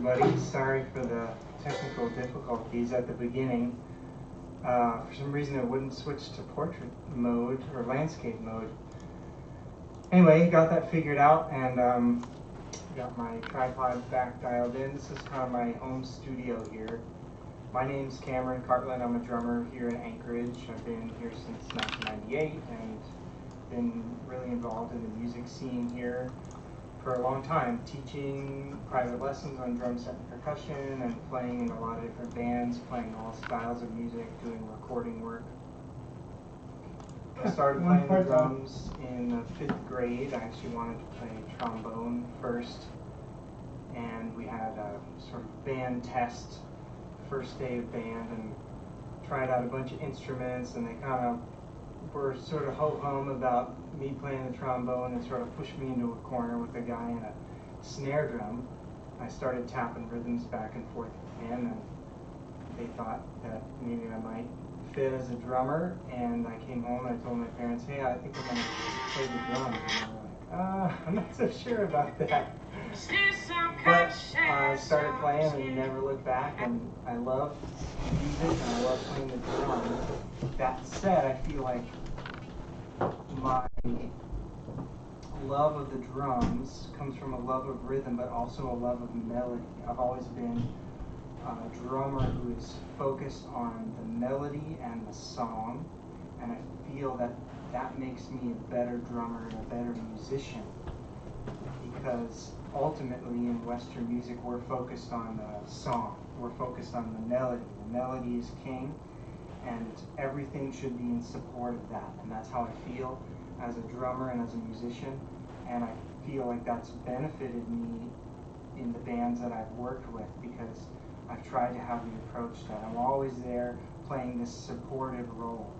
everybody. Sorry for the technical difficulties at the beginning. For some reason it wouldn't switch to portrait mode or landscape mode. Anyway, got that figured out and got my tripod back dialed in. This is kind of my home studio here. My name's Cameron Cartland. I'm a drummer here in Anchorage. I've been here since 1998 and been really involved in the music scene here for a long time, teaching private lessons on drum set and percussion and playing in a lot of different bands, playing all styles of music, doing recording work. I started playing the drums in the 5th grade. I actually wanted to play trombone first, and we had a sort of band test, first day of band, and tried out a bunch of instruments, and they kind of were sort of ho-hum about me playing the trombone and sort of pushed me into a corner with a guy in a snare drum. I started tapping rhythms back and forth with him, and they thought that maybe I might fit as a drummer, and I came home and I told my parents, hey, I think I'm going to play the drums. And they were like, I'm not so sure about that. But I started playing and never looked back, and I love music and I love playing the drums. That said, I feel like my love of the drums comes from a love of rhythm, but also a love of melody. I've always been a drummer who is focused on the melody and the song, and I feel that that makes me a better drummer and a better musician, because ultimately in Western music we're focused on the song, we're focused on the melody. The melody is king, and everything should be in support of that, and that's how I feel as a drummer and as a musician, and I feel like that's benefited me in the bands that I've worked with, because I've tried to have the approach that I'm always there playing this supportive role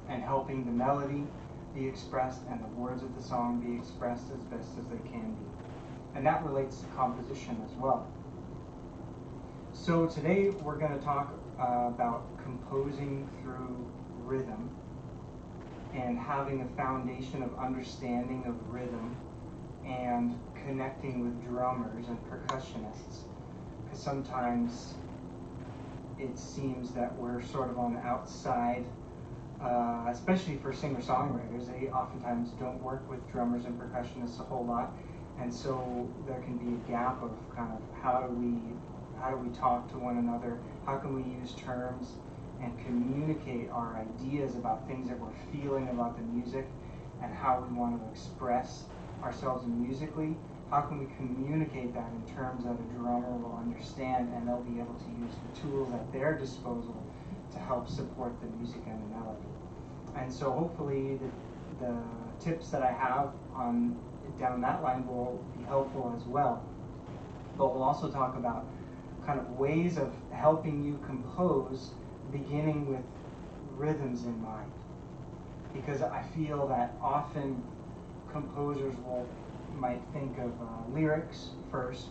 and helping the melody be expressed and the words of the song be expressed as best as they can be. And that relates to composition as well. So today we're going to talk about composing through rhythm and having a foundation of understanding of rhythm and connecting with drummers and percussionists. Because sometimes it seems that we're sort of on the outside, especially for singer-songwriters. They oftentimes don't work with drummers and percussionists a whole lot, and so there can be a gap of kind of how do we talk to one another, how can we use terms and communicate our ideas about things that we're feeling about the music and how we want to express ourselves musically. How can we communicate that in terms that a drummer will understand and they'll be able to use the tools at their disposal to help support the music and the melody. And so hopefully the tips that I have on down that line will be helpful as well. But we'll also talk about kind of ways of helping you compose beginning with rhythms in mind. Because I feel that often composers might think of lyrics first,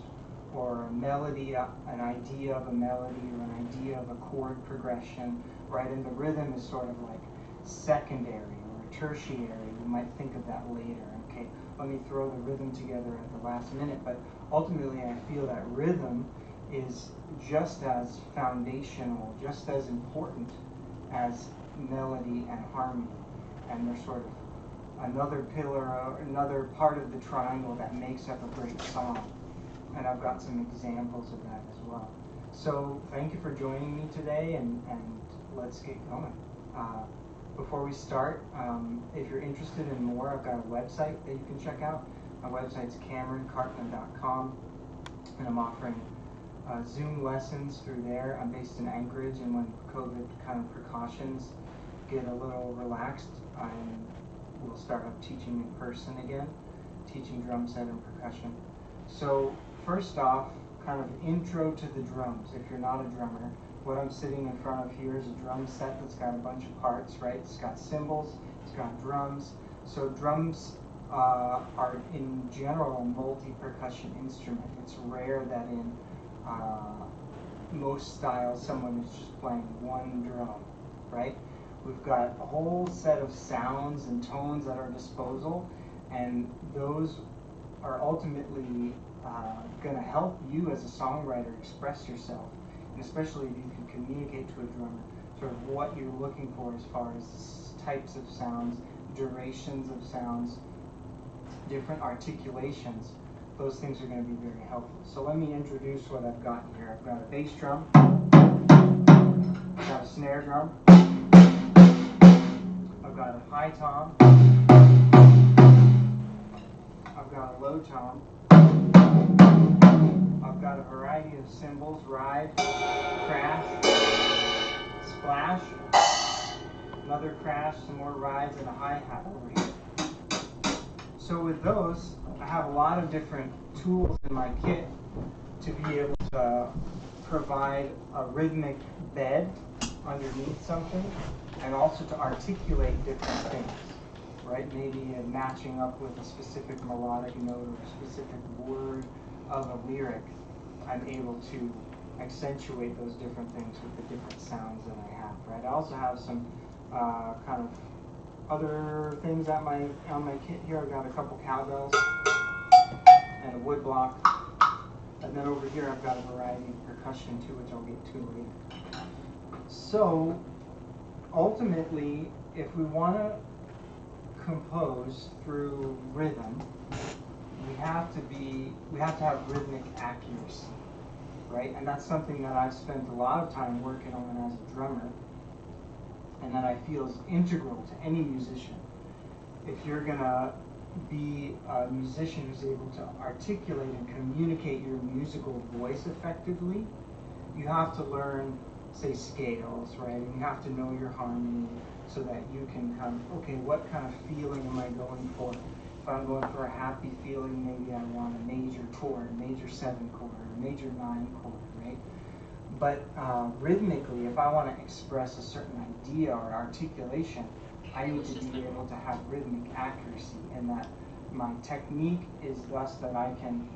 or a melody, an idea of a melody, or an idea of a chord progression, right? And the rhythm is sort of like secondary or tertiary. You might think of that later. Okay, let me throw the rhythm together at the last minute. But ultimately, I feel that rhythm is just as foundational, just as important as melody and harmony. And they're sort of another pillar, another part of the triangle that makes up a great song. And I've got some examples of that as well. So thank you for joining me today, and let's get going. Before we start, if you're interested in more, I've got a website that you can check out. My website's CameronCartland.com, and I'm offering Zoom lessons through there. I'm based in Anchorage, and when COVID kind of precautions get a little relaxed, we'll start up teaching in person again, teaching drum set and percussion. So first off, kind of intro to the drums. If you're not a drummer, what I'm sitting in front of here is a drum set that's got a bunch of parts, right? It's got cymbals, it's got drums. So drums are in general a multi-percussion instrument. It's rare that in most styles someone is just playing one drum, right? We've got a whole set of sounds and tones at our disposal, and those are ultimately going to help you as a songwriter express yourself, and especially if you can communicate to a drummer sort of what you're looking for as far as types of sounds, durations of sounds, different articulations. Those things are going to be very helpful. So let me introduce what I've got here. I've got a bass drum, I've got a snare drum, I've got a high tom, I've got a low tom, I've got a variety of cymbals, ride, crash, splash, another crash, some more rides, and a hi-hat over here. So with those, I have a lot of different tools in my kit to be able to provide a rhythmic bed underneath something, and also to articulate different things, right? Maybe matching up with a specific melodic note or a specific word of a lyric. I'm able to accentuate those different things with the different sounds that I have, right? I also have some kind of other things on my kit here. I've got a couple cowbells and a wood block, and then over here I've got a variety of percussion too, which I'll get to later. So ultimately, if we want to compose through rhythm, we have to have rhythmic accuracy, right? And that's something that I've spent a lot of time working on as a drummer, and that I feel is integral to any musician. If you're gonna be a musician who's able to articulate and communicate your musical voice effectively, you have to learn, say, scales, right? And you have to know your harmony so that you can kind of, okay, what kind of feeling am I going for? If I'm going for a happy feeling, maybe I want a major chord, major 7 chord, or major 9 chord, right? But rhythmically, if I want to express a certain idea or articulation, I need to be able to have rhythmic accuracy, and that my technique is thus that I can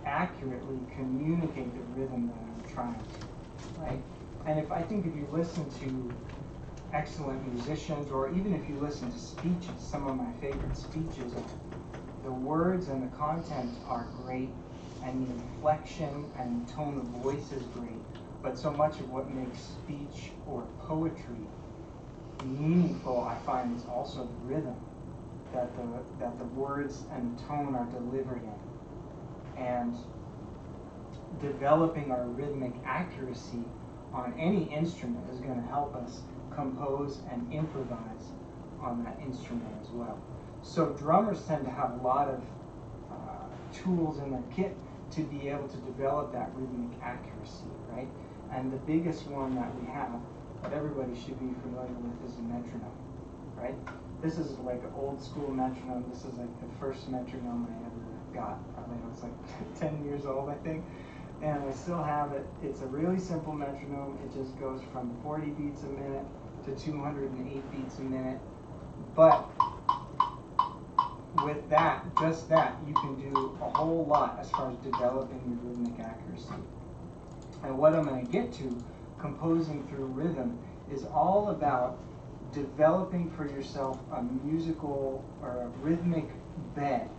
accurately communicate the rhythm that I'm trying to, right? And I think if you listen to excellent musicians, or even if you listen to speeches, some of my favorite speeches, the words and the content are great, and the inflection and tone of voice is great. But so much of what makes speech or poetry meaningful, I find, is also the rhythm that the words and the tone are delivered in. And developing our rhythmic accuracy on any instrument is going to help us compose and improvise on that instrument as well. So drummers tend to have a lot of tools in their kit to be able to develop that rhythmic accuracy, right? And the biggest one that we have, that everybody should be familiar with, is a metronome, right? This is like an old school metronome. This is like the first metronome I ever got. Probably I was like 10 years old, I think. And I still have it. It's a really simple metronome. It just goes from 40 beats a minute to 208 beats a minute. But with that, just that, you can do a whole lot as far as developing your rhythmic accuracy. And what I'm going to get to, composing through rhythm, is all about developing for yourself a musical or a rhythmic bed,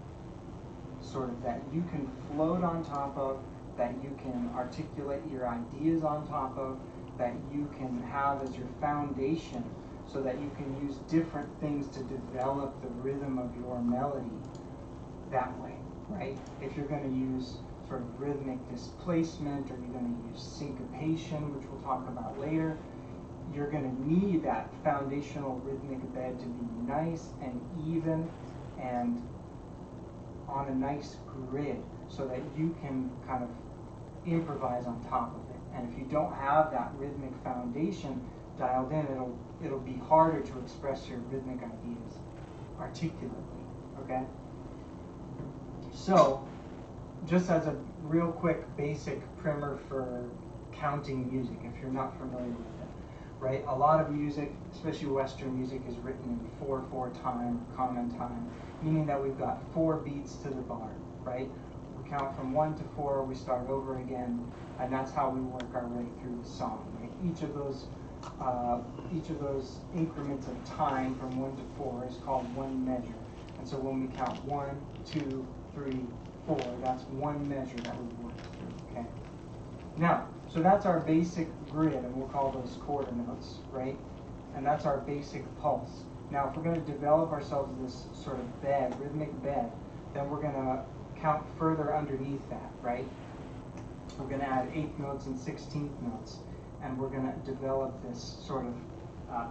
sort of, that you can float on top of, that you can articulate your ideas on top of, that you can have as your foundation, so that you can use different things to develop the rhythm of your melody that way, right? If you're going to use sort of rhythmic displacement, or you're going to use syncopation, which we'll talk about later, you're going to need that foundational rhythmic bed to be nice and even and on a nice grid, so that you can kind of improvise on top of it. And if you don't have that rhythmic foundation dialed in, it'll be harder to express your rhythmic ideas articulately, okay? So, just as a real quick basic primer for counting music, if you're not familiar with it, right? A lot of music, especially Western music, is written in 4/4 time, common time, meaning that we've got 4 beats to the bar, right? We count from 1 to 4, we start over again, and that's how we work our way through the song, right? Each of those increments of time from 1 to 4 is called one measure. And so when we count 1, 2, 3, 4. That's one measure that we work through, okay? Now, so that's our basic grid, and we'll call those quarter notes, right? And that's our basic pulse. Now, if we're going to develop ourselves this sort of bed, rhythmic bed, then we're going to count further underneath that, right? We're going to add 8th notes and 16th notes, and we're going to develop this sort of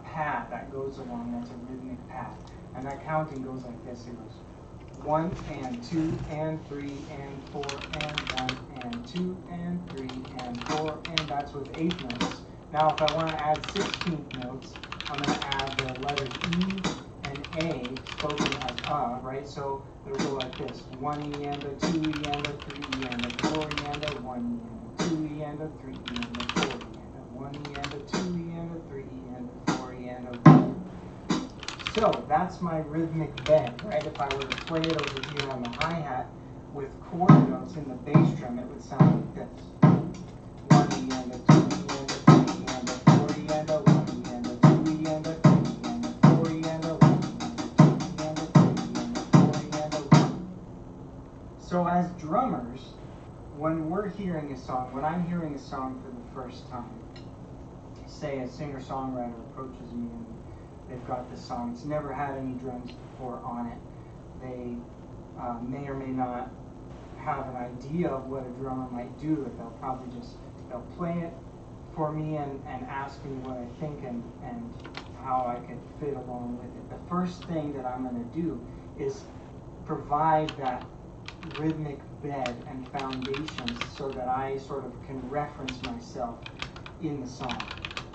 pad that goes along. That's a rhythmic pad. And that counting goes like this. It goes 1 and 2 and 3 and 4 and 1 and 2 and 3 and 4, and that's with 8 notes. Now, if I want to add 16th notes, I'm going to add the letters E and A spoken as right? So it'll go like this: 1 E and a 2 E and a 3 E and a 4 E and a 1 E and a 2 E and a 3 E and a 4 E and a 1 E and a 2 E and a 3 E and a 4 E and a 1. So that's my rhythmic bed, right? If I were to play it over here on the hi-hat with quarter notes in the bass drum, it would sound like this: 1 E and a 2 E and a 3 E and a 4 E and a 1 E and a 2 E and a 3 E and a 4 E and a 1 E and a 2 E and a 3 E and a 4 E and a 1. So as drummers, when we're hearing a song, when I'm hearing a song for the first time, say a singer-songwriter approaches me and they've got this song, it's never had any drums before on it. They may or may not have an idea of what a drummer might do. They'll probably they'll play it for me and ask me what I think and how I could fit along with it. The first thing that I'm going to do is provide that rhythmic bed and foundation so that I sort of can reference myself in the song.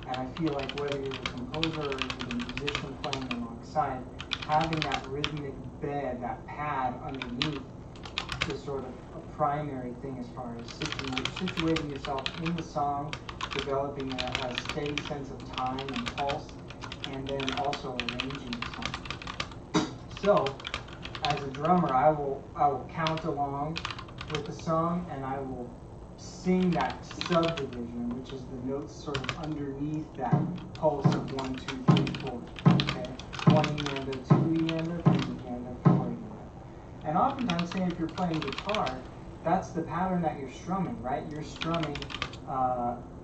And I feel like whether you're a composer or you're a musician playing alongside, having that rhythmic bed, that pad underneath, is sort of a primary thing as far as situating yourself in the song, developing a steady sense of time and pulse, and then also arranging the song. So, as a drummer, I will count along with the song, and I will sing that subdivision, which is the notes sort of underneath that pulse of 1, 2, 3, 4. Okay, 1 E and a 2 E and a 3 E and a 4 E and a. And oftentimes, say if you're playing guitar, that's the pattern that you're strumming, right? You're strumming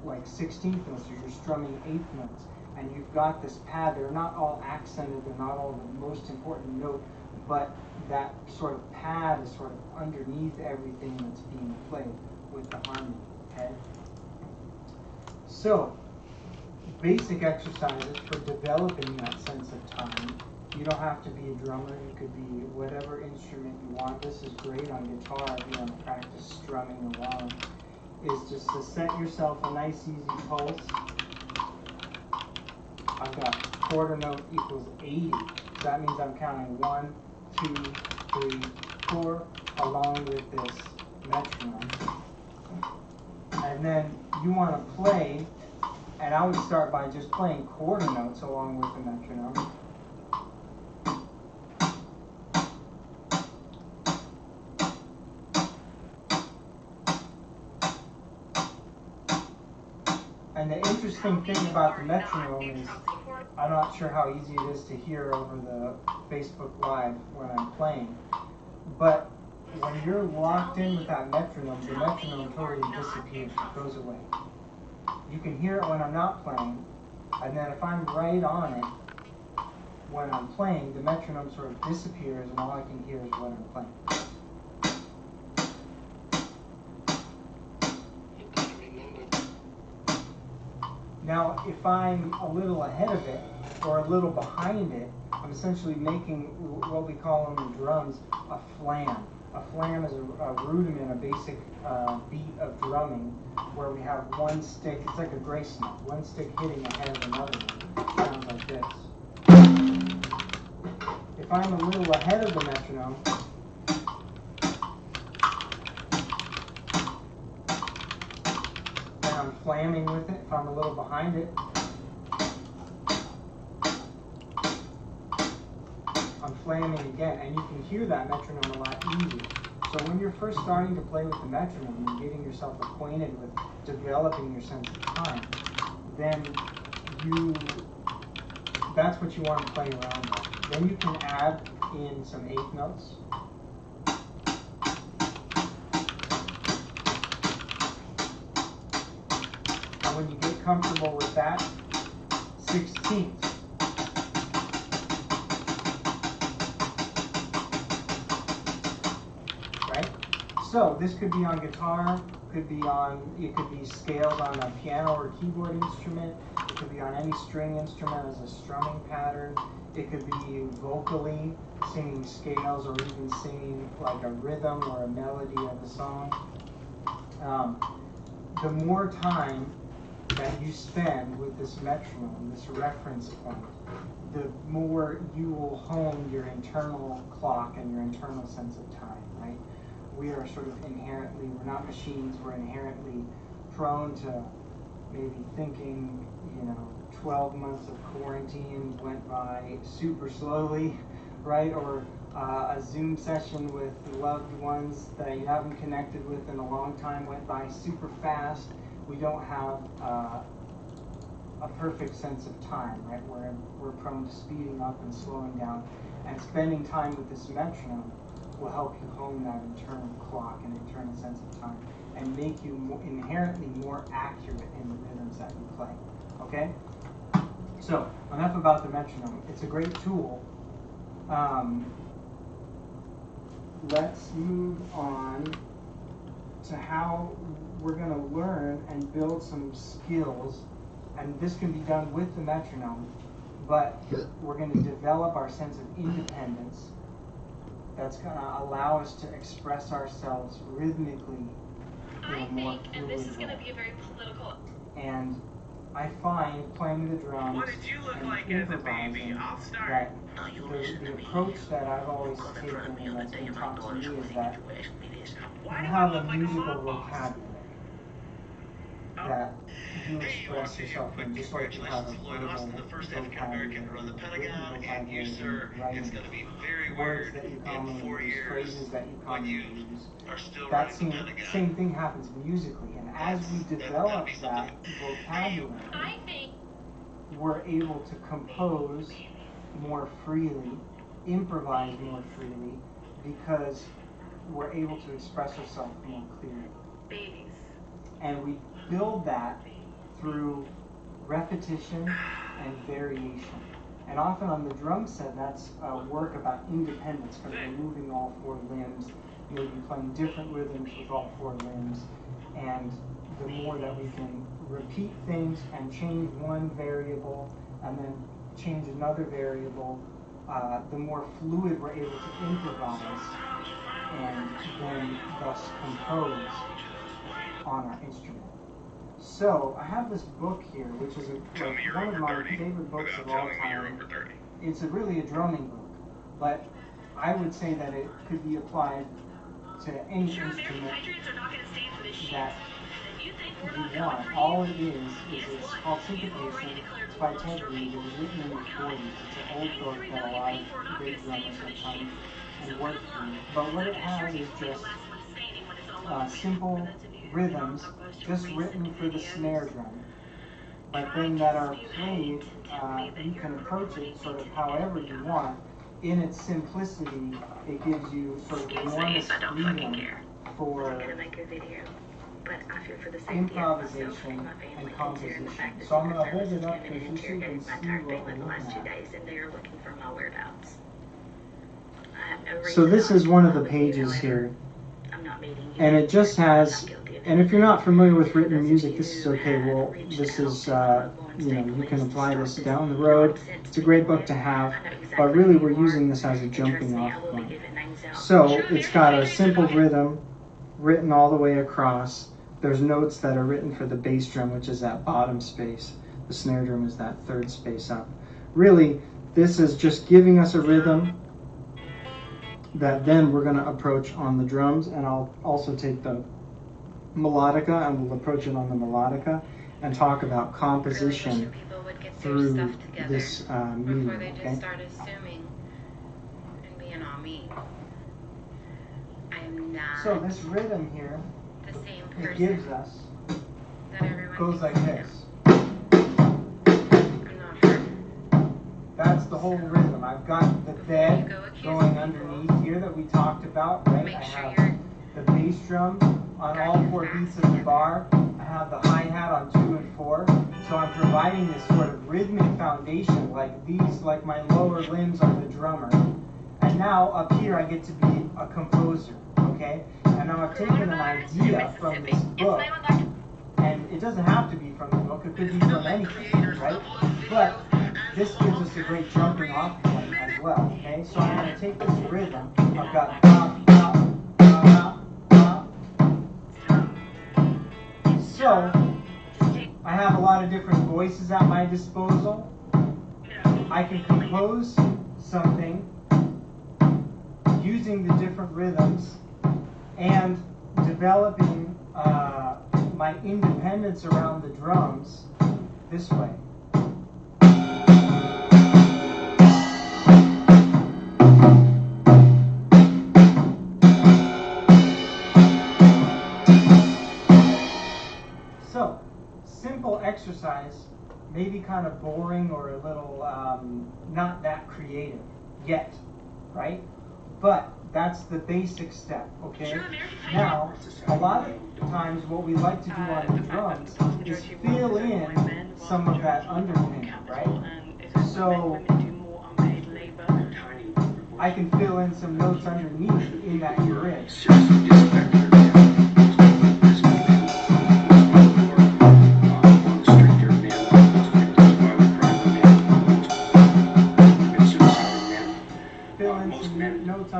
like 16th notes, or you're strumming 8th notes, and you've got this pad. They're not all accented, they're not all the most important note, but that sort of pad is sort of underneath everything that's being played with the harmony, okay? So, basic exercises for developing that sense of time. You don't have to be a drummer, you could be whatever instrument you want. This is great on guitar if you want to practice strumming along. Is just to set yourself a nice easy pulse. I've got quarter note equals 80. So that means I'm counting 1, 2, 3, 4 along with this metronome. And then you want to play, and I would start by just playing quarter notes along with the metronome. And the interesting thing about the metronome is, I'm not sure how easy it is to hear over the Facebook Live when I'm playing, but when you're locked in with that metronome, the metronome totally disappears, it goes away. You can hear it when I'm not playing, and then if I'm right on it, when I'm playing, the metronome sort of disappears, and all I can hear is what I'm playing. Now, if I'm a little ahead of it, or a little behind it, I'm essentially making what we call on the drums a flam. A flam is a rudiment, a basic beat of drumming, where we have one stick, it's like a grace note, one stick hitting ahead of another one. It sounds like this. If I'm a little ahead of the metronome, then I'm flamming with it. If I'm a little behind it, I'm flamming again, and you can hear that metronome a lot easier. So when you're first starting to play with the metronome, you're getting yourself acquainted with developing your sense of time, then that's what you want to play around with. Then you can add in some 8th notes. when you get comfortable with that, 16th. Right? So this could be on guitar, it could be scaled on a piano or keyboard instrument, it could be on any string instrument as a strumming pattern, it could be vocally singing scales or even singing like a rhythm or a melody of a song. The more time that you spend with this metronome, this reference point, the more you will hone your internal clock and your internal sense of time, right? We are sort of inherently, we're not machines, we're inherently prone to maybe thinking, 12 months of quarantine went by super slowly, right? Or a Zoom session with loved ones that you haven't connected with in a long time went by super fast. We don't have a perfect sense of time, right? We're prone to speeding up and slowing down. And spending time with this metronome will help you hone that internal clock and internal sense of time and make you inherently more accurate in the rhythms that you play, okay? So, enough about the metronome. It's a great tool. Let's move on to how we're going to learn and build some skills, and this can be done with the metronome, but we're going to develop our sense of independence that's going to allow us to express ourselves rhythmically in a more fluid and this is going to way. be a very political. And I find playing the drums What did you look and like as a baby? improvising I'll start. that the approach that I've always taken and that's been taught to me is that you have a musical vocabulary that you express yourself in, just like you have a verbal vocabulary, and you, sir, it's going to be very words weird that you in commonly 4 use, years phrases that you when you commonly use. are still That running the Pentagon. same thing happens musically, and as we develop that vocabulary, I think we're able to compose more freely, improvise more freely, because we're able to express ourselves more clearly. babies. And we build that through repetition and variation. And often on the drum set, that's work about independence, because we're moving all four limbs, maybe playing different rhythms with all four limbs. And the more that we can repeat things and change one variable and then change another variable, the more fluid we're able to improvise and then thus compose on our instrument. So I have this book here, which is one of my favorite books of all time. It's really a drumming book, but I would say that it could be applied to any instrument that you want. All it is it's called Syncopation. It's by Ted Reed. It was written in the 40s. It's an old book that a lot of great drummers have come and worked through. But what it has is just simple rhythms, just written for the snare drum, but then that are played, you can approach it sort of however you want. In its simplicity, it gives you sort of enormous freedom for improvisation and composition. So I'm going to hold it up here just so you can see what we're looking at. So this is one of the pages here, and it just has, and if you're not familiar with written music, this is okay. Well, this is, you can apply this down the road. It's a great book to have, but really we're using this as a jumping off point. So it's got a simple rhythm written all the way across. There's notes that are written for the bass drum, which is that bottom space. The snare drum is that third space up. Really, this is just giving us a rhythm that then we're going to approach on the drums, and I'll also take the melodica and we'll approach it on the melodica and talk about composition through this medium. Before they just start assuming and being all mean. I am not So this rhythm here, the same it person gives us, that everyone goes like thinks I am. this. I'm not her. That's the whole rhythm. I've got the bed going underneath here that we talked about, right? Make I sure have you're the bass drum on all four beats of the bar. I have the hi-hat on 2 and 4. So I'm providing this sort of rhythmic foundation, like these, like my lower limbs are the drummer. And now up here I get to be a composer, okay? And now I've taken an idea from this book, and it doesn't have to be from the book, it could be from anything, right? But this gives us a great jumping off point as well, okay? So I'm going to take this rhythm, I've got ba, ba, ba, ba. So, I have a lot of different voices at my disposal. I can compose something using the different rhythms and developing my independence around the drums this way. So, simple exercise, maybe kind of boring or a little not that creative yet, right? But that's the basic step, okay? Now, a lot of times what we like to do on the drums is fill in some of that underpinning, right? So, I can fill in some notes underneath in that bridge.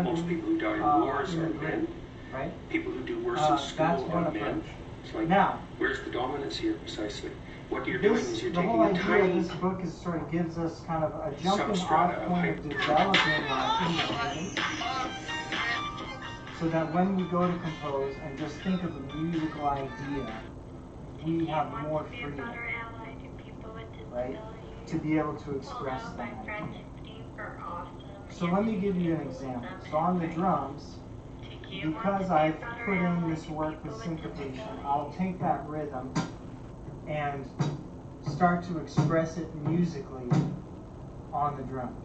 Most people who die in wars are men. Right? People who do worse in school are men. It's like, now, where's the dominance here precisely? What you're doing is you're the taking whole a idea tiny of this book is sort of gives us kind of a jumping substrata off point of developing our independence, so that when we go to compose and just think of a musical idea, we have more freedom, right, to be able to express that idea. So let me give you an example. So on the drums, because I've put in this work with syncopation, I'll take that rhythm and start to express it musically on the drums.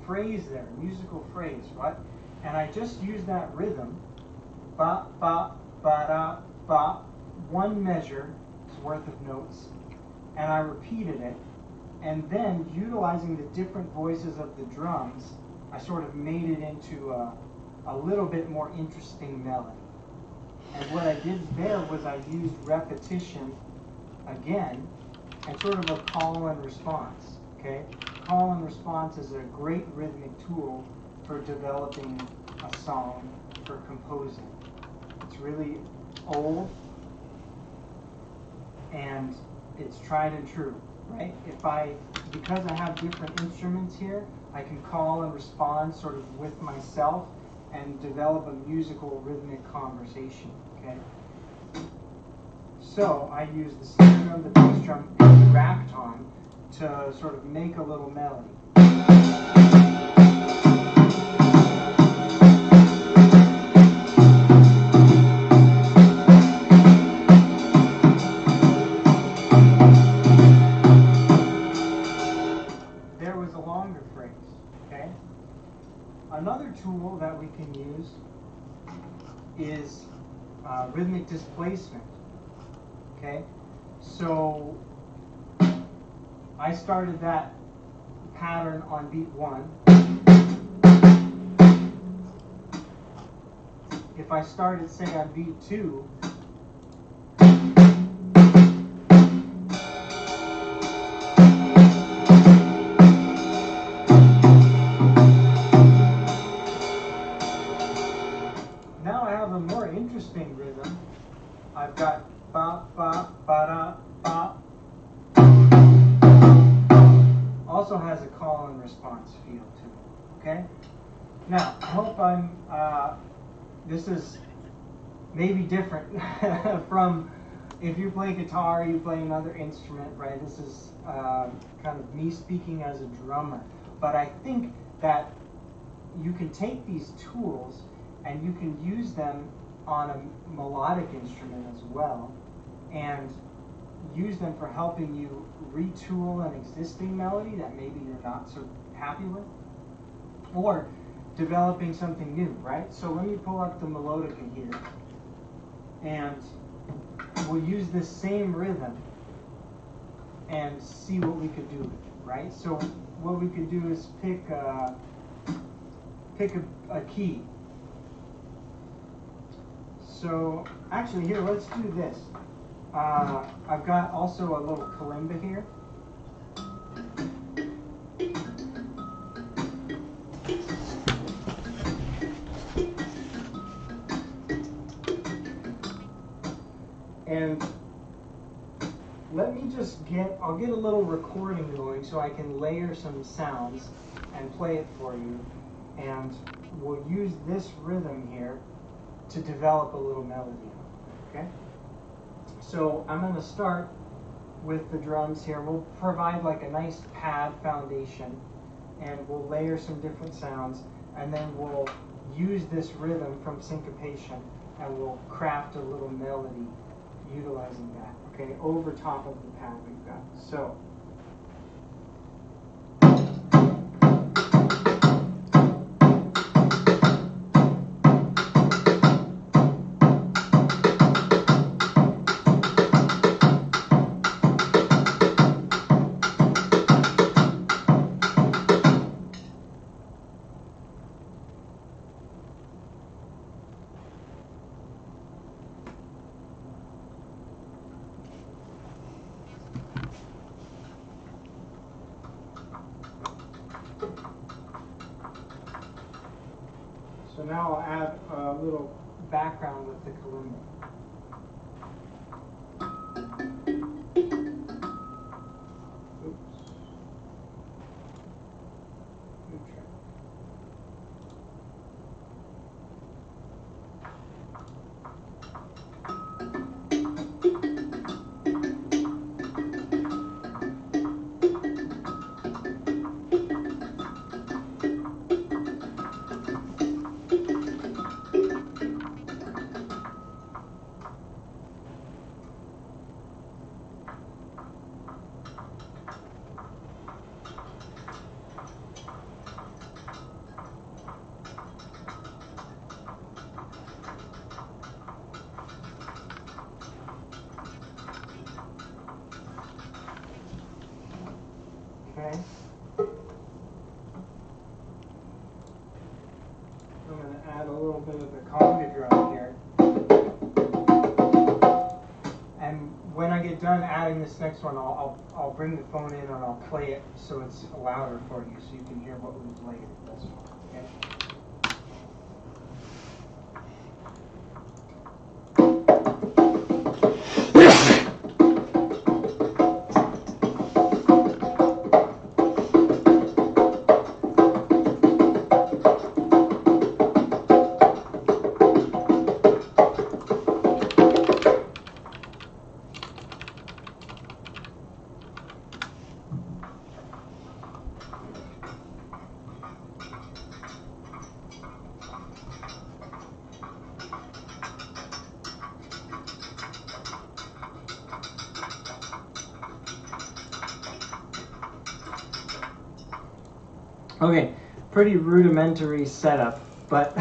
Phrase there, musical phrase, right? And I just use that rhythm, ba, ba, ba, da, ba, one measure's worth of notes, and I repeated it, and then utilizing the different voices of the drums, I sort of made it into a little bit more interesting melody. And what I did there was I used repetition again, and sort of a call and response, okay? Call and response is a great rhythmic tool for developing a song, for composing. It's really old and it's tried and true, right? Because I have different instruments here, I can call and respond sort of with myself and develop a musical rhythmic conversation, okay? So I use the snare drum, the bass drum, and the rack tom to sort of make a little melody. There was a longer phrase, okay? Another tool that we can use is rhythmic displacement, okay? So I started that pattern on beat 1. If I started, say, on beat 2, now I have a more interesting rhythm. I've got ba, ba, ba, da, ba. Also has a call and response feel to it, okay? Now, I hope this is maybe different from if you play guitar, you play another instrument, right? This is kind of me speaking as a drummer. But I think that you can take these tools and you can use them on a melodic instrument as well, and use them for helping you retool an existing melody that maybe you're not so happy with, or developing something new, right? So let me pull up the melodica here, and we'll use this same rhythm and see what we could do with it, right? So what we could do is pick a key. So actually here, let's do this. I've got also a little kalimba here. And let me just I'll get a little recording going so I can layer some sounds and play it for you. And we'll use this rhythm here to develop a little melody, okay? So I'm going to start with the drums here. We'll provide like a nice pad foundation, and we'll layer some different sounds, and then we'll use this rhythm from syncopation, and we'll craft a little melody utilizing that, okay, over top of the pad we've got. So So now I'll add a little background with the kalimba. Oops. Good try. Okay. I'm going to add a little bit of the conga drum here. And when I get done adding this next one, I'll bring the phone in and I'll play it so it's louder for you so you can hear what we've layered thus far. Okay? Okay, pretty rudimentary setup, but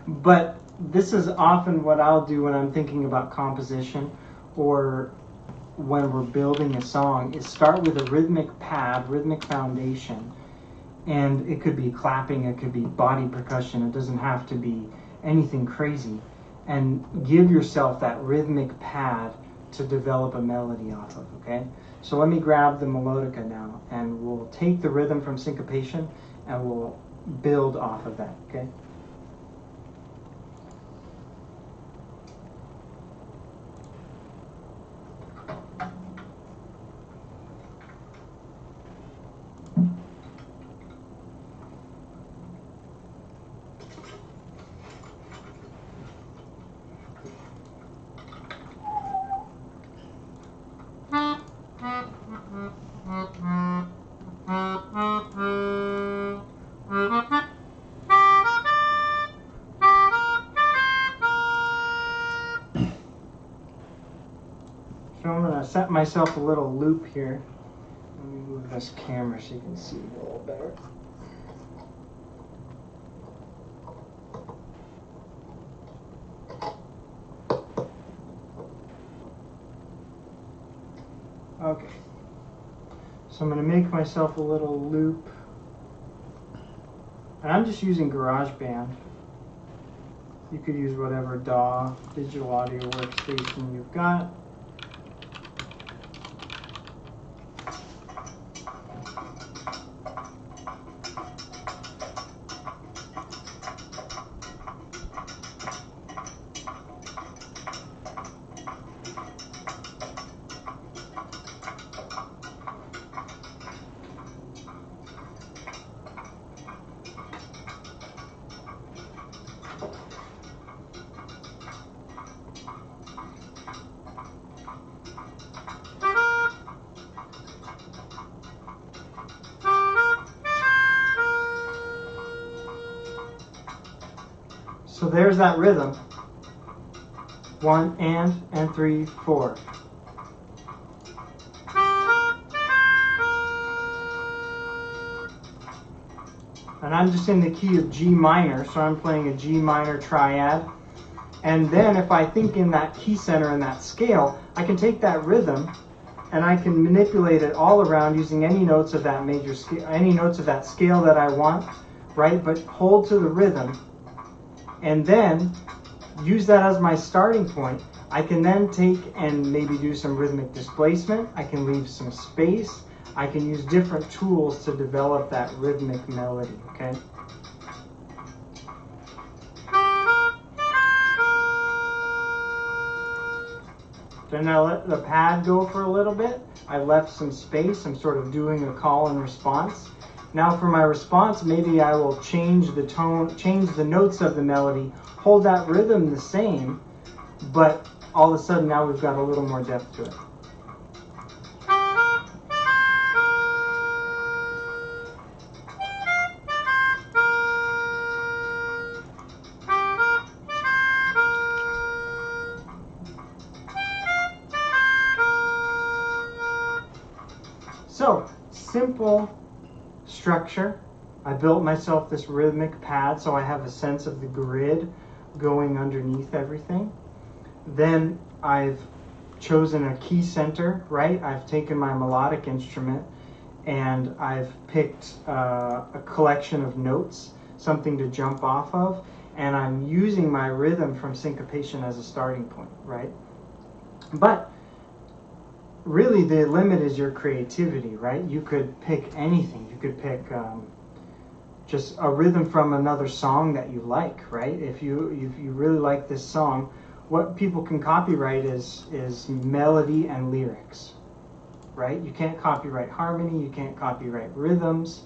but this is often what I'll do when I'm thinking about composition or when we're building a song, is start with a rhythmic pad, rhythmic foundation, and it could be clapping, it could be body percussion, it doesn't have to be anything crazy, and give yourself that rhythmic pad to develop a melody off of, okay? So let me grab the melodica now, and we'll take the rhythm from syncopation and we'll build off of that, okay? gonna set myself a little loop here. Let me move this camera so you can see a little better. Okay, so I'm going to make myself a little loop, and I'm just using GarageBand. You could use whatever DAW, digital audio workstation you've got. So there's that rhythm. 1 and 3, 4. And I'm just in the key of G minor, so I'm playing a G minor triad. And then if I think in that key center and that scale, I can take that rhythm and I can manipulate it all around using any notes of that major scale, any notes of that scale that I want, right? But hold to the rhythm. And then use that as my starting point. I can then take and maybe do some rhythmic displacement. I can leave some space. I can use different tools to develop that rhythmic melody, okay? Then I let the pad go for a little bit. I left some space. I'm sort of doing a call and response. Now for my response, maybe I will change the tone, change the notes of the melody, hold that rhythm the same, but all of a sudden now we've got a little more depth to it. So, simple structure. I built myself this rhythmic pad so I have a sense of the grid going underneath everything. Then I've chosen a key center, right? I've taken my melodic instrument and I've picked a collection of notes, something to jump off of, and I'm using my rhythm from syncopation as a starting point, right? But really the limit is your creativity, right? You could pick anything. You could pick just a rhythm from another song that you like, right? If you really like this song, what people can copyright is melody and lyrics, right? You can't copyright harmony, you can't copyright rhythms,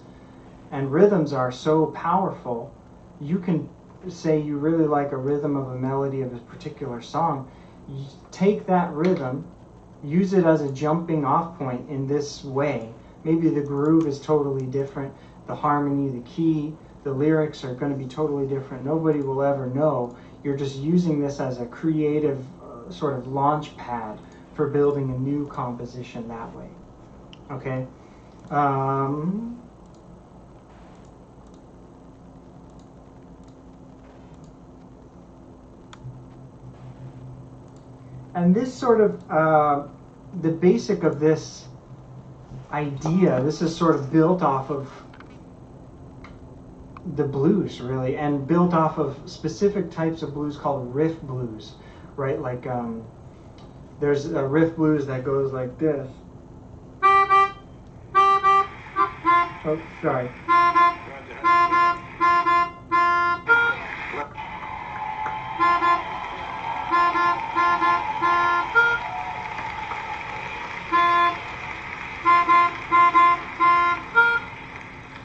and rhythms are so powerful. You can say you really like a rhythm of a melody of a particular song, you take that rhythm, use it as a jumping off point in this way. Maybe the groove is totally different, the harmony, the key, the lyrics are going to be totally different. Nobody will ever know. You're just using this as a creative sort of launch pad for building a new composition that way. Okay? And this sort of, the basic of this idea, this is sort of built off of the blues, really, and built off of specific types of blues called riff blues, right? Like there's a riff blues that goes like this. Oh, sorry.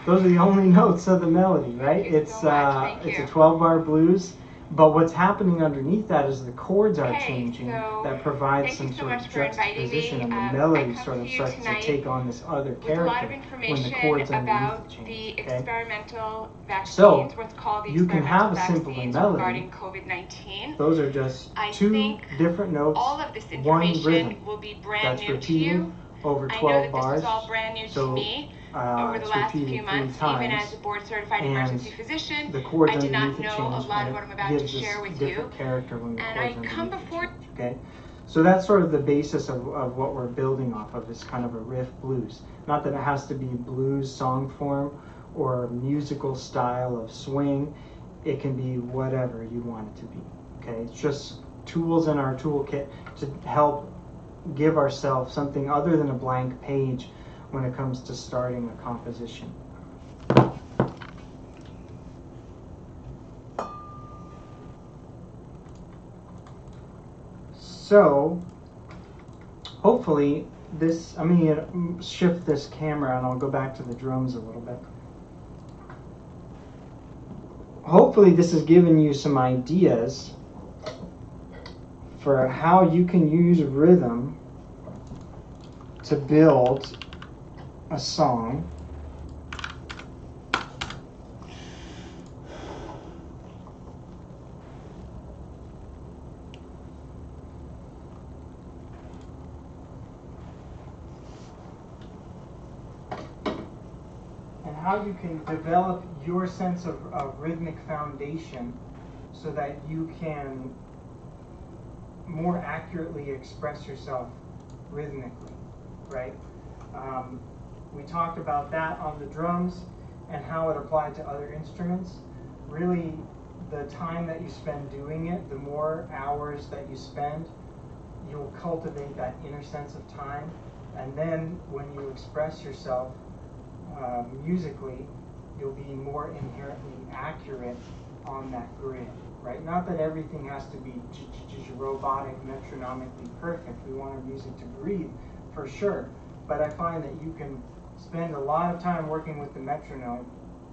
Those are the only notes of the melody, right? It's a 12-bar blues But what's happening underneath that is the chords are Okay, changing so that provides some thank you so sort of much for inviting juxtaposition, me. and the I melody come sort to of you starts to tonight take on this other with a lot of character when the information chords underneath about change. the Okay? experimental vaccines, So, what's called the you can have a experimental simple vaccines melody. regarding COVID-19. Those are just I two think different notes, all of this one information rhythm will be brand that's new to repeated you. over I 12 know that bars. this was all brand new So, to me over the it's last repeated few 3 months, times, even as a board-certified and emergency physician. the chords I did underneath not it know change, a lot and of what I'm it about to gives this share with different you. character when the And chords I come underneath it before. change. Okay, so that's sort of the basis of what we're building off of, is kind of a riff blues. Not that it has to be blues song form or musical style of swing. It can be whatever you want it to be. Okay, it's just tools in our toolkit to help give ourselves something other than a blank page when it comes to starting a composition. So, hopefully this, I'm going to shift this camera and I'll go back to the drums a little bit. Hopefully this has given you some ideas for how you can use rhythm to build a song. And how you can develop your sense of rhythmic foundation so that you can more accurately express yourself rhythmically, right? We talked about that on the drums and how it applied to other instruments. Really, the time that you spend doing it, the more hours that you spend, you'll cultivate that inner sense of time. And then when you express yourself musically, you'll be more inherently accurate on that grid, right? Not that everything has to be robotic, metronomically perfect. We want our music to breathe, for sure. But I find that you can spend a lot of time working with the metronome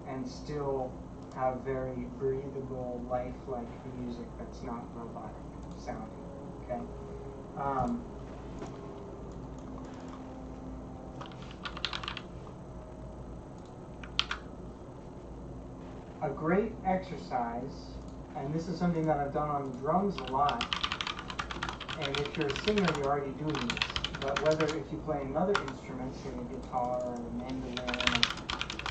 and still have very breathable, lifelike music that's not robotic sounding, okay? A great exercise, and this is something that I've done on the drums a lot, and if you're a singer, you're already doing this, but whether if you play another instrument, say a guitar or a mandolin or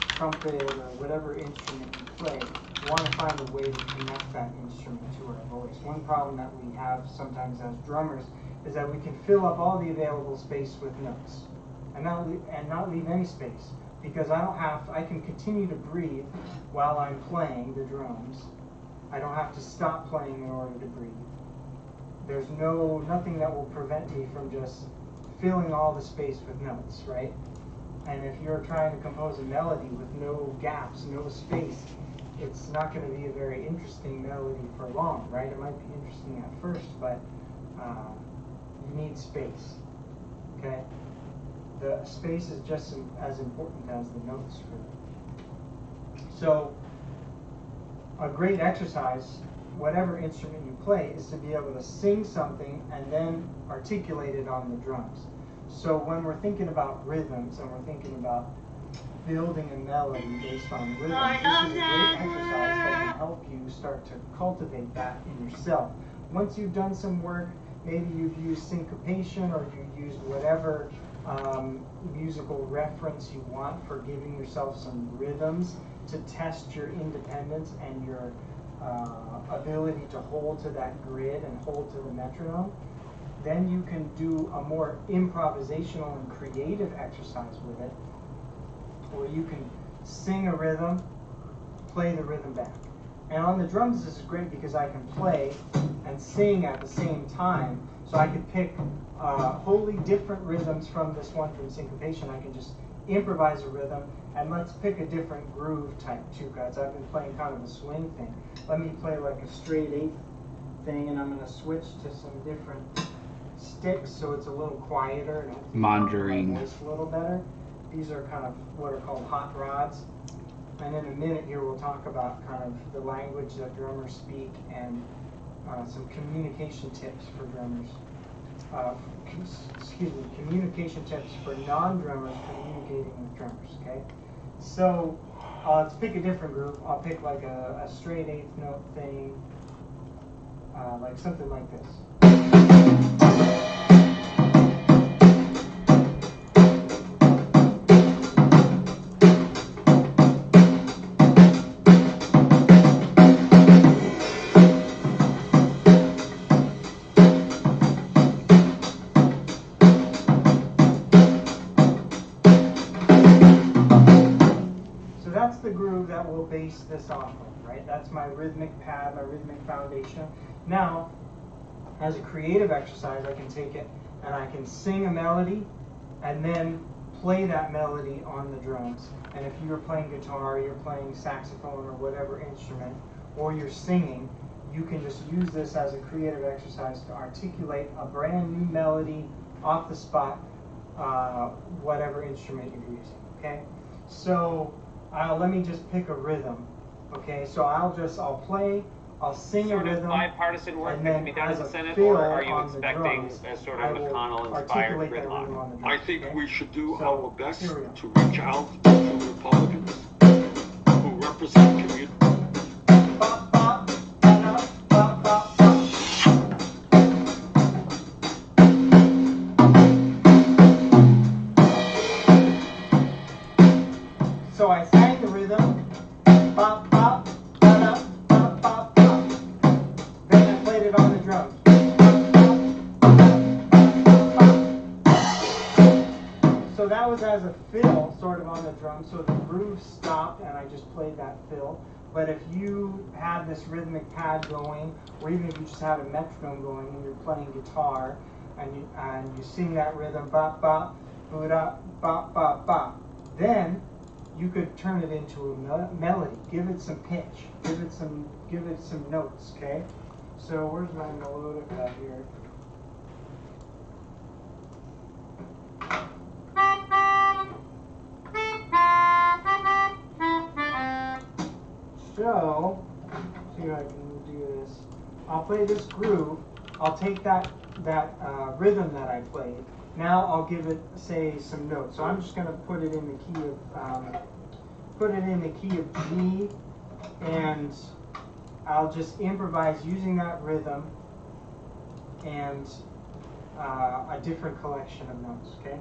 trumpet or whatever instrument you play, you want to find a way to connect that instrument to our voice. One problem that we have sometimes as drummers is that we can fill up all the available space with notes and not leave any space, because I can continue to breathe while I'm playing the drums. I don't have to stop playing in order to breathe. There's nothing that will prevent me from just filling all the space with notes, right? And if you're trying to compose a melody with no gaps, no space, it's not going to be a very interesting melody for long, right? It might be interesting at first, but you need space, okay? The space is just as important as the notes for it. So a great exercise, whatever instrument you play, is to be able to sing something and then articulate it on the drums. So when we're thinking about rhythms and we're thinking about building a melody based on rhythm, this is a great exercise that can help you start to cultivate that in yourself. Once you've done some work, maybe you've used syncopation or you've used whatever musical reference you want for giving yourself some rhythms to test your independence and your ability to hold to that grid and hold to the metronome. Then you can do a more improvisational and creative exercise with it, where you can sing a rhythm, play the rhythm back. And on the drums, this is great because I can play and sing at the same time. So I could pick wholly different rhythms from this one from syncopation. I can just improvise a rhythm, and let's pick a different groove type too, guys. I've been playing kind of a swing thing. Let me play like a straight eighth thing, and I'm going to switch to some different sticks so it's a little quieter and Mondering. my voice a little better. These are kind of what are called hot rods. And in a minute here, we'll talk about kind of the language that drummers speak and some communication tips for drummers. Communication tips for non-drummers communicating with drummers, okay? So let's pick a different group. I'll pick like a straight eighth note thing, like something like this. That will base this off of, right? That's my rhythmic pad, my rhythmic foundation. Now, as a creative exercise, I can take it and I can sing a melody and then play that melody on the drums. And if you're playing guitar, you're playing saxophone or whatever instrument, or you're singing, you can just use this as a creative exercise to articulate a brand new melody off the spot, whatever instrument you're using, okay? So let me just pick a rhythm, okay? So I'll sing a rhythm. Bipartisan work that can be done in the Senate, or are you expecting a sort of McConnell-inspired gridlock? I think we should do our best to reach out to Republicans who represent communities. So I sang the rhythm, bop, bop, ba-da, bop, bop, bop. Then I played it on the drums. So that was as a fill, sort of on the drum. So the groove stopped and I just played that fill. But if you had this rhythmic pad going, or even if you just had a metronome going and you're playing guitar, and you sing that rhythm, bop, bop, ba-da, bop, bop, bop, then you could turn it into a melody. Give it some pitch. Give it some notes. Okay. So where's my melodica here? So see if I can do this. I'll play this groove. I'll take that rhythm that I played. Now I'll give it, say, some notes. So I'm just going to put it in the key of G, and I'll just improvise using that rhythm and a different collection of notes. Okay.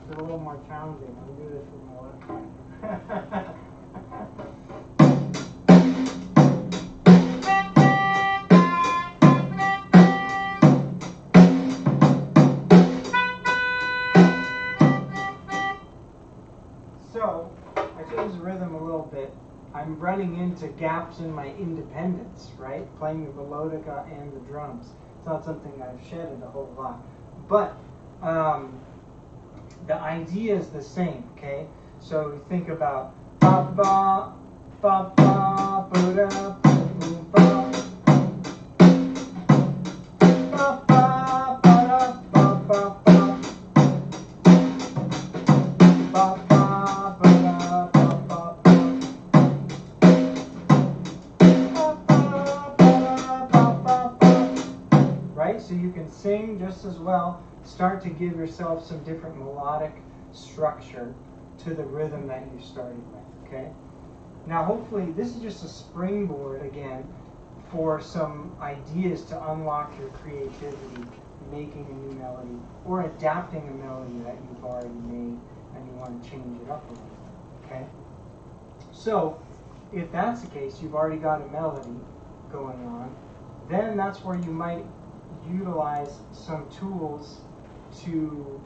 It's a little more challenging. I'll do this with my left hand. So, I changed the rhythm a little bit. I'm running into gaps in my independence, right? Playing the melodica and the drums. It's not something I've shedded a whole lot. But the idea is the same, okay? So we think about ba ba ba ba ba da ba ba ba ba ba ba ba ba. So you can sing just as well, start to give yourself some different melodic structure to the rhythm that you started with, okay? Now hopefully this is just a springboard again for some ideas to unlock your creativity, making a new melody or adapting a melody that you've already made and you want to change it up a little bit, okay? So if that's the case, you've already got a melody going on, then that's where you might utilize some tools to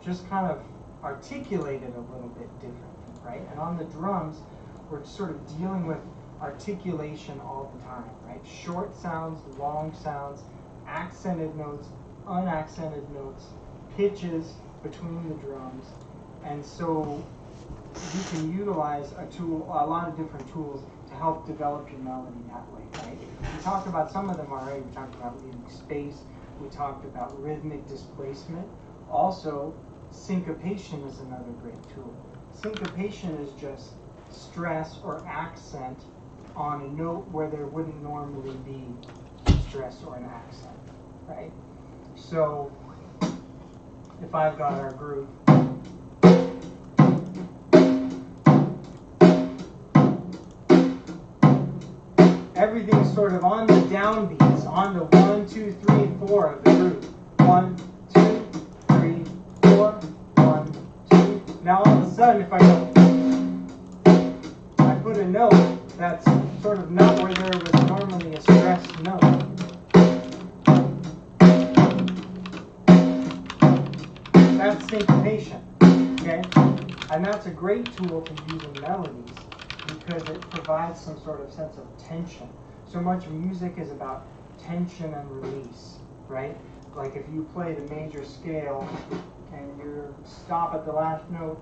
just kind of articulate it a little bit differently, right? And on the drums, we're sort of dealing with articulation all the time, right? Short sounds, long sounds, accented notes, unaccented notes, pitches between the drums. And so you can utilize a lot of different tools to help develop your melody that way, right? We talked about some of them already. We talked about leaving space. We talked about rhythmic displacement. Also, syncopation is another great tool. Syncopation is just stress or accent on a note where there wouldn't normally be stress or an accent, right? So, if I've got our groove, everything's sort of on the downbeats, on the 1, 2, 3, 4 of the groove. 1, 2, 3, 4, 1, 2. Now all of a sudden, if I go, I put a note that's sort of not where there was normally a stressed note. That's syncopation, okay? And that's a great tool to use in melodies because it provides some sort of sense of tension. So much music is about tension and release, right? Like if you play the major scale and you stop at the last note,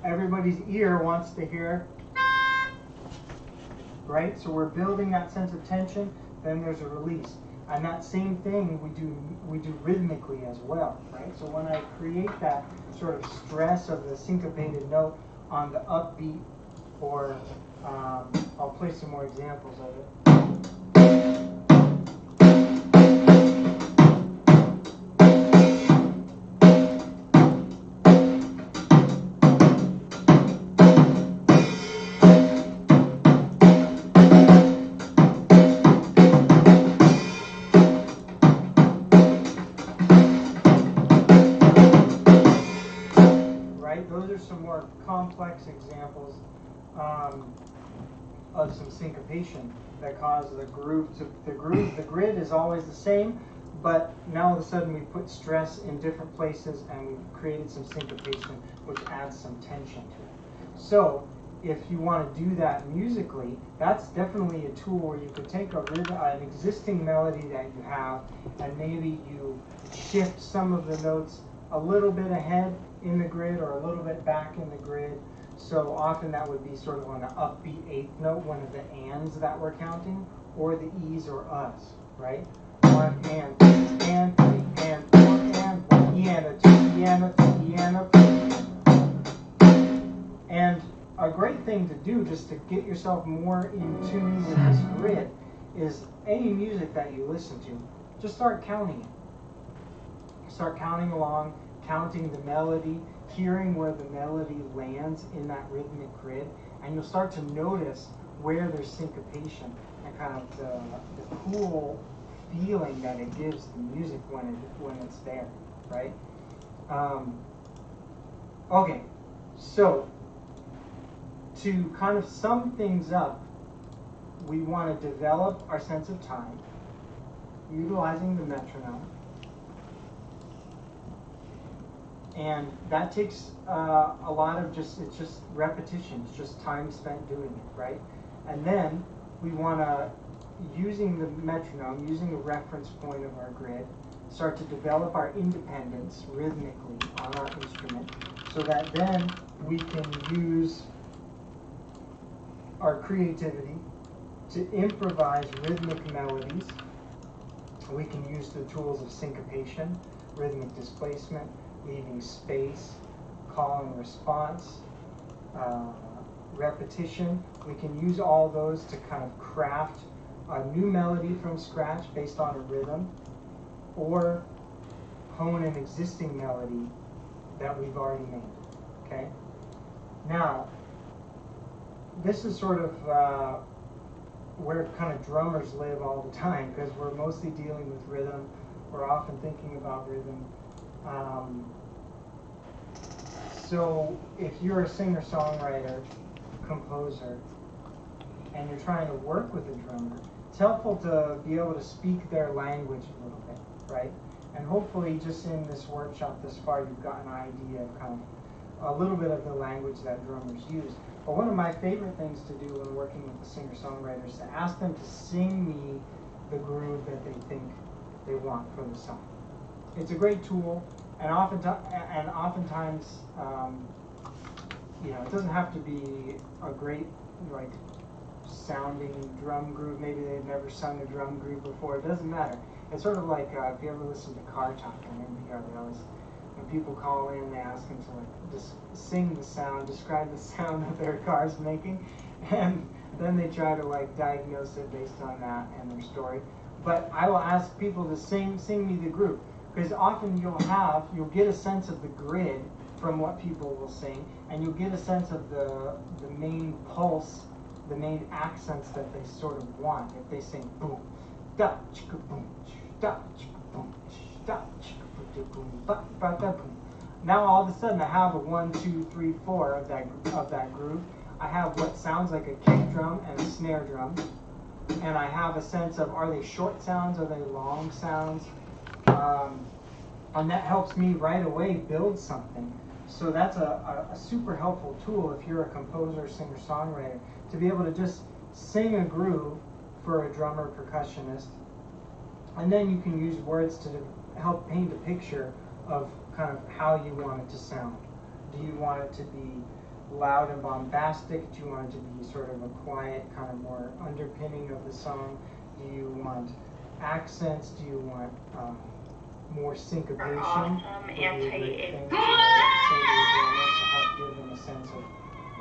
everybody's ear wants to hear, right? So we're building that sense of tension, then there's a release. And that same thing we do rhythmically as well, right? So when I create that sort of stress of the syncopated note on the upbeat, or I'll play some more examples of it. Some more complex examples of some syncopation that cause the groove to the grid is always the same, but now all of a sudden we put stress in different places and we've created some syncopation which adds some tension to it. So if you want to do that musically, that's definitely a tool where you could take an existing melody that you have and maybe you shift some of the notes a little bit ahead in the grid or a little bit back in the grid. So often that would be sort of on an upbeat eighth note, one of the ands that we're counting, or the e's or us, right? 1 and 2 and 3 and 4 and 1, E and a 2, E and a 2, E and a 3. And a great thing to do just to get yourself more in tune with this grid is any music that you listen to, just start counting it. Start counting along, counting the melody, hearing where the melody lands in that rhythmic grid, and you'll start to notice where there's syncopation and kind of the cool feeling that it gives the music when it's there, right? Okay, so to kind of sum things up, we want to develop our sense of time, utilizing the metronome. And that takes a lot of it's just repetition, it's just time spent doing it, right? And then we want to, using the metronome, using the reference point of our grid, start to develop our independence rhythmically on our instrument so that then we can use our creativity to improvise rhythmic melodies. We can use the tools of syncopation, rhythmic displacement, leaving space, call and response, repetition. We can use all those to kind of craft a new melody from scratch based on a rhythm, or hone an existing melody that we've already made, okay? Now, this is sort of where kind of drummers live all the time, because we're mostly dealing with rhythm. We're often thinking about rhythm. So if you're a singer-songwriter, composer, and you're trying to work with a drummer, it's helpful to be able to speak their language a little bit, right? And hopefully just in this workshop thus far, you've got an idea of kind of a little bit of the language that drummers use. But one of my favorite things to do when working with a singer-songwriter is to ask them to sing me the groove that they think they want for the song. It's a great tool, and oftentimes, you know, it doesn't have to be a great, like, sounding drum groove. Maybe they've never sung a drum groove before. It doesn't matter. It's sort of like if you ever listen to Car Talk on NPR, they always, when people call in, they ask them to like just sing the sound, describe the sound that their car's making, and then they try to like diagnose it based on that and their story. But I will ask people to sing me the groove, because often you'll get a sense of the grid from what people will sing, and you'll get a sense of the main pulse, the main accents that they sort of want. If they sing boom, da chicka boom, da chicka boom, da chicka boom, ba ba da boom. Now all of a sudden I have a 1, 2, 3, 4 of that groove. I have what sounds like a kick drum and a snare drum, and I have a sense of, are they short sounds, are they long sounds, and that helps me right away build something. So that's a super helpful tool if you're a composer, singer, songwriter, to be able to just sing a groove for a drummer, percussionist, and then you can use words to help paint a picture of kind of how you want it to sound. Do you want it to be loud and bombastic? Do you want it to be sort of a quiet, kind of more underpinning of the song? Do you want accents? Do you want more syncopation? Anti-things to help give them a sense of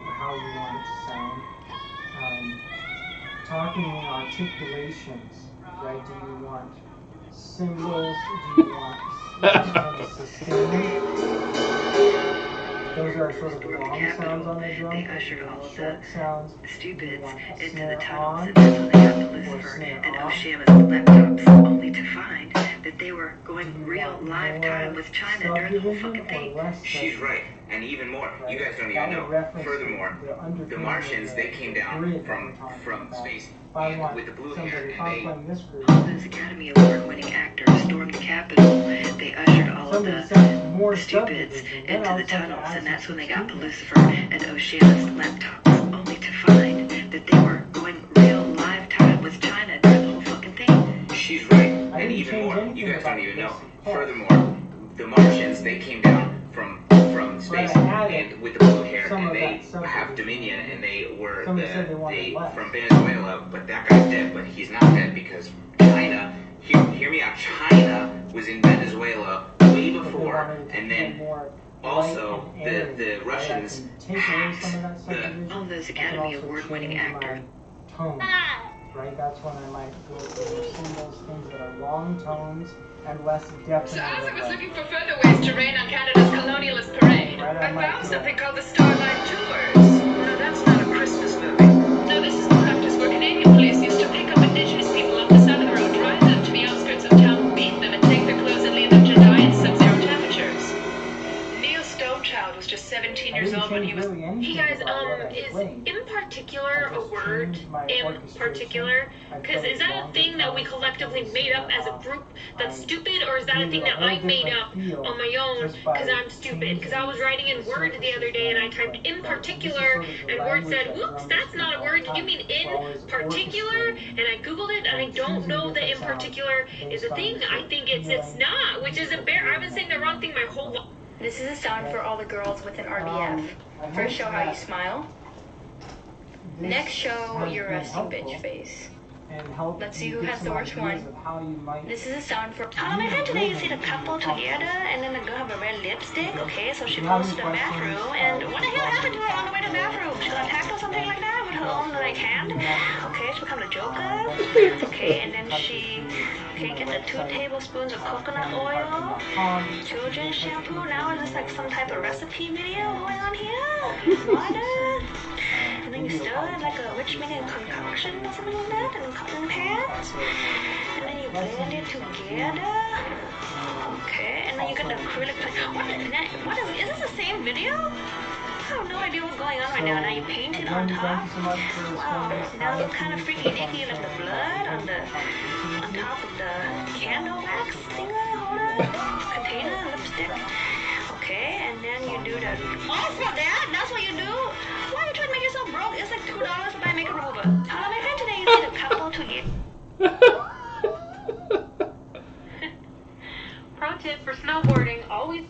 how you want it to sound. Talking in articulations, right? Do you want cymbals? Do you want sustain? Those are sort of long sounds on the drum. They ushered all of the sounds. Stupids into the tunnels, and that's when they got the Lucifer and Oshama's laptops, only to find that they were going real live time with China during the whole fucking thing. She's right, and even more. You guys don't even know. Furthermore, the Martians, they came down from space and with the blue hair, and they... All those Academy Award-winning actors stormed the Capitol. They ushered all of the stupids into the tunnels, and that's when they got the Lucifer and Oceana's laptops, only to find that they were going real live time with China during the whole fucking thing. She's right, and even more. You guys don't even know. Furthermore, the Martians, they came down from space and with the blue hair, and they have dominion, and they were from Venezuela, but that guy's dead, but he's not dead because China, hear me out, China was in Venezuela way before, and then also the Russians hacked all those Academy Award-winning actors. Right, that's when I might go for symbols, things that are long tones and less definite. So as I was looking for further ways to rain on Canada's colonialist parade, I found something called the Starlight Tours. No, that's not a Christmas movie. No, this is the practice where Canadian police used to pick up Indigenous people off the side of the road, drive them to the outskirts of town, beat them, and take their clothes and leave them to die in sub-zero temperatures. Neil Stonechild was just 17 years old when he was... Hey guys, is in particular a word? In particular? Because is that a thing that we collectively made up as a group that's stupid, or is that a thing that I made up on my own because I'm stupid? Because I was writing in Word the other day and I typed in particular and Word said, whoops, that's not a word. Did you mean in particular? And I Googled it and I don't know that in particular is a thing. I think it's not, which is I've been saying the wrong thing my whole life. This is a sound for all the girls with an RBF. First, show how you smile. Next, show your resting bitch face. Let's see who has the worst one. This is a sound for... Today you see the couple together, and then the girl have a red lipstick, okay? So she goes to the bathroom, and what the hell happened to her on the way to the bathroom? She got attacked or something like that with her own, like, hand? Okay, she becomes a joker. Okay, and then she... Okay, get the 2 tablespoons of coconut oil. Children's shampoo. Now is this like some type of recipe video going on here? Water. And then you stir it like a Richmond concoction or something like that, and cut in pans. And then you blend it together. Okay, and then you get the acrylic paint. What is this the same video? I have no idea what's going on right now. Now you paint it on top. Wow, now it looks kind of freaky dicky, like the blood on top of the candle wax thinger holder, container, lipstick. Okay, and then you do the... Oh, for that? That's what you do? Why are you trying to make yourself broke? It's like $2 to buy makeup remover. How do I today you see the couple together? Pro tip for snowboarding, always